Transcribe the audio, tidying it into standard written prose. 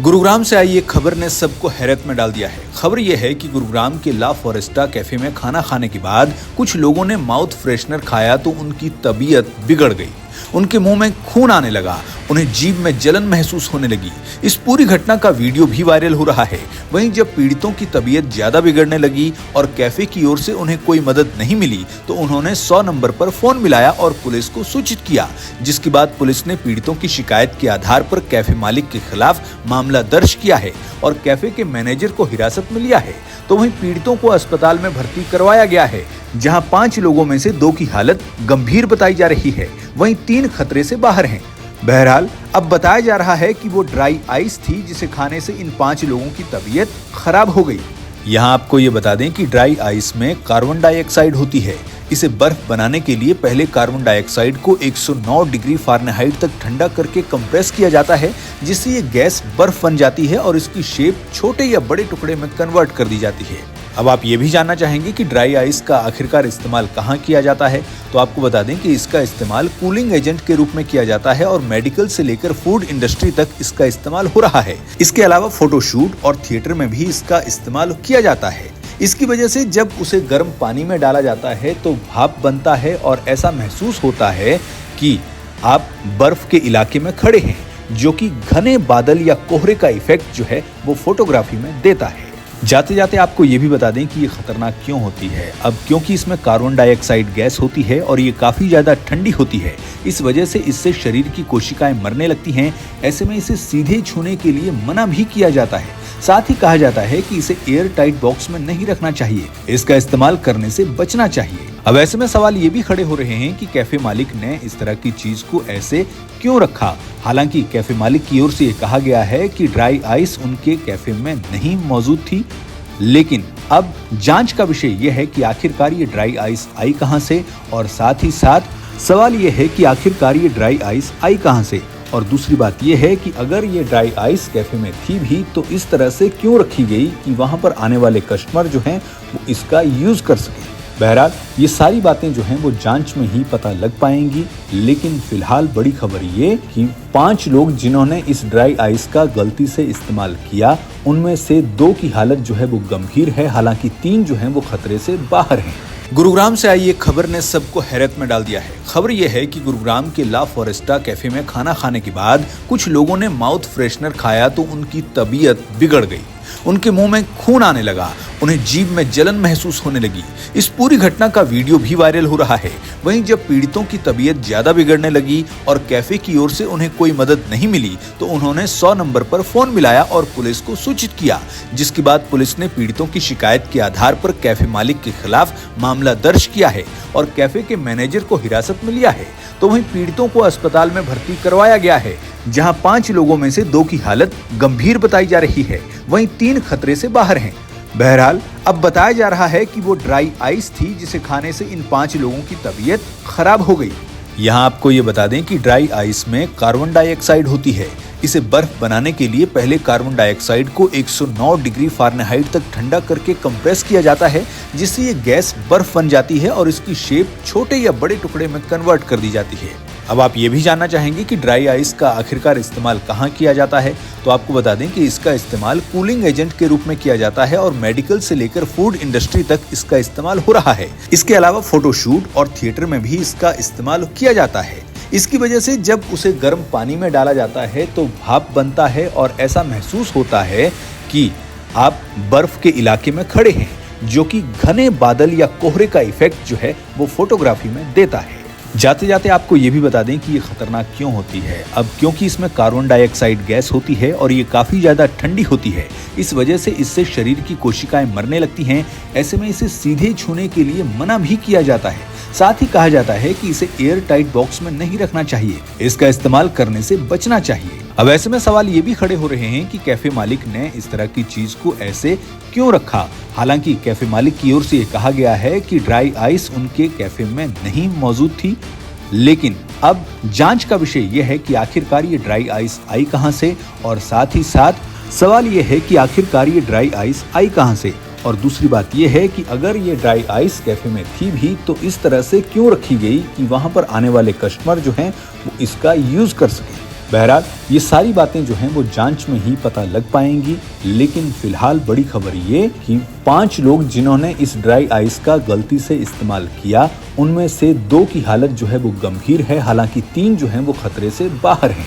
गुरुग्राम से आई एक खबर ने सबको हैरत में डाल दिया है। खबर यह है कि गुरुग्राम के ला फॉरेस्टा कैफे में खाना खाने के बाद कुछ लोगों ने माउथ फ्रेशनर खाया तो उनकी तबीयत बिगड़ गई। उनके मुंह में खून आने लगा, उन्हें जीभ में जलन महसूस होने लगी। इस पूरी घटना का वीडियो भी वायरल हो रहा है। वहीं जब पीड़ितों की तबीयत ज्यादा बिगड़ने लगी और कैफे की ओर से उन्हें कोई मदद नहीं मिली तो उन्होंने 100 नंबर पर फोन मिलाया और पुलिस को सूचित किया, जिसके बाद पुलिस ने पीड़ितों की शिकायत के आधार पर कैफे मालिक के खिलाफ मामला दर्ज किया है और कैफे के मैनेजर को हिरासत में लिया है। तो वहीं पीड़ितों को अस्पताल में भर्ती करवाया गया है, जहां 5 लोगों में से 2 की हालत गंभीर बताई जा रही है, वहीं 3 खतरे से बाहर हैं। बहरहाल अब बताया जा रहा है कि वो ड्राई आइस थी जिसे खाने से इन 5 लोगों की तबीयत खराब हो गई। यहाँ आपको ये बता दें कि ड्राई आइस में कार्बन डाइऑक्साइड होती है। इसे बर्फ बनाने के लिए पहले कार्बन डाइऑक्साइड को 109 डिग्री फ़ारेनहाइट तक ठंडा करके कंप्रेस किया जाता है, जिससे ये गैस बर्फ बन जाती है और इसकी शेप छोटे या बड़े टुकड़े में कन्वर्ट कर दी जाती है। अब आप ये भी जानना चाहेंगे कि ड्राई आइस का आखिरकार इस्तेमाल कहाँ किया जाता है, तो आपको बता दें कि इसका इस्तेमाल कूलिंग एजेंट के रूप में किया जाता है और मेडिकल से लेकर फूड इंडस्ट्री तक इसका इस्तेमाल हो रहा है। इसके अलावा फोटोशूट और थिएटर में भी इसका इस्तेमाल किया जाता है। इसकी वजह से जब उसे गर्म पानी में डाला जाता है तो भाप बनता है और ऐसा महसूस होता है कि आप बर्फ के इलाके में खड़े हैं, जो कि घने बादल या कोहरे का इफेक्ट जो है वो फोटोग्राफी में देता है। जाते जाते आपको ये भी बता दें कि ये खतरनाक क्यों होती है। अब क्योंकि इसमें कार्बन डाइऑक्साइड गैस होती है और ये काफी ज्यादा ठंडी होती है, इस वजह से इससे शरीर की कोशिकाएं मरने लगती हैं। ऐसे में इसे सीधे छूने के लिए मना भी किया जाता है। साथ ही कहा जाता है कि इसे एयर टाइट बॉक्स में नहीं रखना चाहिए, इसका इस्तेमाल करने से बचना चाहिए। अब ऐसे में सवाल ये भी खड़े हो रहे हैं कि कैफे मालिक ने इस तरह की चीज को ऐसे क्यों रखा। हालांकि कैफे मालिक की ओर से ये कहा गया है कि ड्राई आइस उनके कैफे में नहीं मौजूद थी, लेकिन अब जांच का विषय यह है कि आखिरकार ये ड्राई आइस आई कहां से, और साथ ही साथ सवाल ये है कि आखिरकार ये ड्राई आइस आई कहां से। और दूसरी बात यह है कि अगर ये ड्राई आइस कैफे में थी भी तो इस तरह से क्यों रखी गई कि वहां पर आने वाले कस्टमर जो हैं वो इसका यूज कर सके। बहरहाल ये सारी बातें जो हैं वो जांच में ही पता लग पाएंगी, लेकिन फिलहाल बड़ी खबर ये कि 5 लोग जिन्होंने इस ड्राई आइस का गलती से इस्तेमाल किया, उनमें से 2 की हालत जो है वो गंभीर है, हालांकि 3 जो हैं वो खतरे से बाहर हैं। गुरुग्राम से आई एक खबर ने सबको हैरत में डाल दिया है। खबर यह है कि गुरुग्राम के ला फॉरेस्टा कैफे में खाना खाने के बाद कुछ लोगों ने माउथ फ्रेशनर खाया तो उनकी तबीयत बिगड़ गई। उनके मुंह में खून आने लगा, उन्हें जीभ में जलन महसूस होने लगी। इस पूरी घटना का वीडियो भी वायरल हो रहा है। वहीं जब पीड़ितों की तबीयत ज्यादा बिगड़ने लगी और कैफे की ओर से उन्हें कोई मदद नहीं मिली तो उन्होंने 100 नंबर पर फोन मिलाया और पुलिस को सूचित किया, जिसके बाद पुलिस ने पीड़ितों की शिकायत के आधार पर कैफे मालिक के खिलाफ मामला दर्ज किया है और कैफे के मैनेजर को हिरासत में लिया है। तो वहीं पीड़ितों को अस्पताल में भर्ती करवाया गया है, जहां 5 लोगों में से 2 की हालत गंभीर बताई जा रही है, वहीं 3 खतरे से बाहर हैं। बहरहाल अब बताया जा रहा है कि वो ड्राई आइस थी जिसे खाने से इन 5 लोगों की तबीयत खराब हो गई। यहाँ आपको ये बता दें कि ड्राई आइस में कार्बन डाइऑक्साइड होती है। इसे बर्फ बनाने के लिए पहले कार्बन डाइऑक्साइड को 109 डिग्री फ़ारेनहाइट तक ठंडा करके कंप्रेस किया जाता है, जिससे ये गैस बर्फ बन जाती है और इसकी शेप छोटे या बड़े टुकड़े में कन्वर्ट कर दी जाती है। अब आप ये भी जानना चाहेंगे कि ड्राई आइस का आखिरकार इस्तेमाल कहाँ किया जाता है, तो आपको बता दें कि इसका इस्तेमाल कूलिंग एजेंट के रूप में किया जाता है और मेडिकल से लेकर फूड इंडस्ट्री तक इसका इस्तेमाल हो रहा है। इसके अलावा फोटोशूट और थिएटर में भी इसका इस्तेमाल किया जाता है। इसकी वजह से जब उसे गर्म पानी में डाला जाता है तो भाप बनता है और ऐसा महसूस होता है कि आप बर्फ के इलाके में खड़े हैं, जो कि घने बादल या कोहरे का इफेक्ट जो है वो फोटोग्राफी में देता है। जाते जाते आपको ये भी बता दें कि ये खतरनाक क्यों होती है। अब क्योंकि इसमें कार्बन डाइऑक्साइड गैस होती है और ये काफी ज्यादा ठंडी होती है, इस वजह से इससे शरीर की कोशिकाएं मरने लगती हैं। ऐसे में इसे सीधे छूने के लिए मना भी किया जाता है। साथ ही कहा जाता है कि इसे एयर टाइट बॉक्स में नहीं रखना चाहिए, इसका इस्तेमाल करने से बचना चाहिए। अब ऐसे में सवाल ये भी खड़े हो रहे हैं कि कैफे मालिक ने इस तरह की चीज को ऐसे क्यों रखा। हालांकि कैफे मालिक की ओर से ये कहा गया है कि ड्राई आइस उनके कैफे में नहीं मौजूद थी, लेकिन अब जांच का विषय यह है कि आखिरकार ये ड्राई आइस आई कहां से, और साथ ही साथ सवाल ये है कि आखिरकार ये ड्राई आइस आई कहां से। और दूसरी बात यह है कि अगर ये ड्राई आइस कैफे में थी भी तो इस तरह से क्यों रखी गई कि वहां पर आने वाले कस्टमर जो हैं वो इसका यूज कर सके। बहरहाल ये सारी बातें जो हैं वो जांच में ही पता लग पाएंगी, लेकिन फिलहाल बड़ी खबर ये कि 5 लोग जिन्होंने इस ड्राई आइस का गलती से इस्तेमाल किया, उनमें से 2 की हालत जो है वो गंभीर है, हालांकि 3 जो हैं वो खतरे से बाहर हैं।